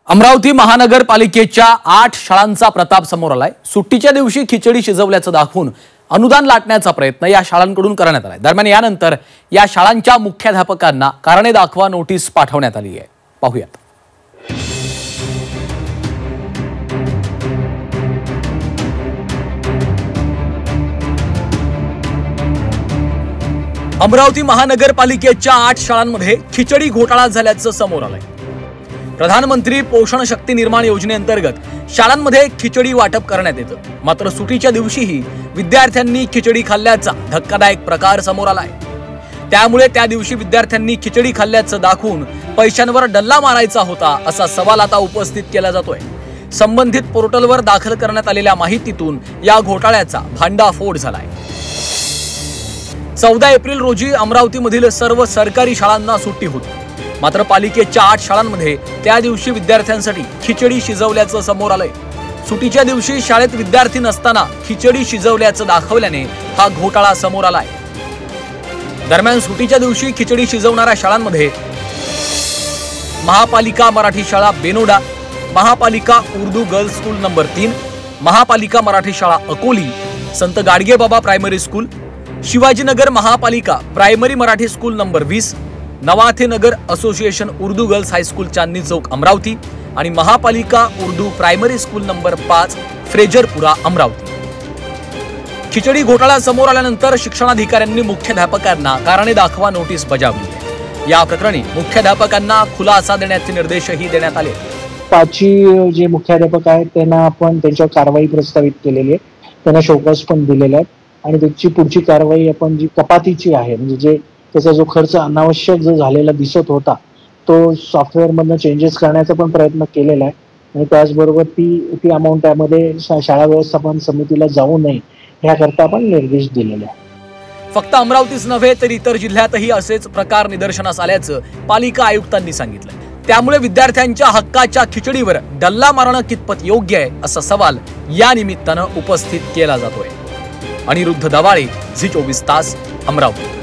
अमरावती महानगरपालिकेच्या 8 शाळांचा प्रताप समोर आलाय। सुट्टीच्या दिवशी खिचडी शिजवल्याचं दाखवून अनुदान लाटण्याचा प्रयत्न या शाळांकडून करण्यात आलाय। दरम्यान यानंतर या शाळांच्या मुख्याध्यापकांना कारणे दाखवा नोटीस पाठवण्यात आली आहे। पाहूयात। अमरावती महानगरपालिकेच्या 8 शाळांमध्ये खिचडी घोटाळा झाल्याचं समोर आलंय। प्रधानमंत्री पोषण शक्ती निर्माण योजनेअंतर्गत शाळांमध्ये खिचडी वाटप करण्यात येतं, मात्र सुट्टीच्या दिवशीही विद्यार्थ्यांनी खिचडी खाल्ल्याचा धक्कादायक प्रकार समोर आलाय। त्यामुळे त्या दिवशी विद्यार्थ्यांनी खिचडी खाल्ल्याचं दाखवून पैशांवर डल्ला मारायचा होता असा सवाल आता उपस्थित केला जातोय। संबंधित पोर्टलवर दाखल करण्यात आलेल्या माहितीतून या घोटाळ्याचा भांडाफोड झालाय। 14 एप्रिल रोजी अमरावतीमधील सर्व सरकारी शाळांना सुट्टी होती, मात्र पालिकेच्या 8 शाळांमध्ये त्या दिवशी विद्यार्थ्यांसाठी खिचडी शिजवल्याचं समोर आलंय। सुट्टीच्या दिवशी शाळेत विद्यार्थी नसताना खिचडी शिजवल्याचं दाखवल्याने हा घोटाळा समोर आलाय। दरम्यान सुट्टीच्या दिवशी खिचडी शिजवणाऱ्या शाळांमध्ये महापालिका मराठी शाळा बेनोडा, महापालिका उर्दू गर्ल्स स्कूल नंबर 3, महापालिका मराठी शाळा अकोली, संत गाडगेबाबा प्रायमरी स्कूल, शिवाजीनगर महापालिका primary Marathi school number 20, Navathe Nagar association Urdu girls high school Chandni Chowk Amravati आणि महापालिका Urdu primary school number 5 Frazerpura Amravati. खिचडी घोटाळा समोर आल्यानंतर शिक्षणाधिकाऱ्यांनी मुख्याध्यापकांना कारणे दाखवा नोटीस बजावली आहे। या प्रकरणी मुख्याध्यापकांना खुलासा देण्याचे निर्देशही देण्यात आले। 5 जे मुख्याध्यापक आहेत त्यांना आपण त्यांच्यावर कारवाई प्रस्तावित केलेली आहे, त्यांना शोकॉज पण दिलेला आहे आणि त्याची पुढची कारवाई आपण जी कपातीची आहे, म्हणजे जे त्याचा जो खर्च अनावश्यक जो झालेला दिसत होता तो सॉफ्टवेअर मधून चेंजेस करण्याचा पण प्रयत्न केलेला आहे आणि त्याचबरोबर ती अमाऊंट त्यामध्ये शाळा व्यवस्थापन समितीला जाऊ नये याकरता आपण निर्देश दिलेले आहे। फक्त अमरावतीच नव्हे तर इतर जिल्ह्यातही असेच प्रकार निदर्शनास आल्याचं पालिका आयुक्तांनी सांगितलं। त्यामुळे विद्यार्थ्यांच्या हक्काच्या खिचडीवर डल्ला मारणं कितपत योग्य आहे असा सवाल या निमित्तानं उपस्थित केला जातोय। अनिरुद्ध दवाळे, झी 24 तास, अमरावती।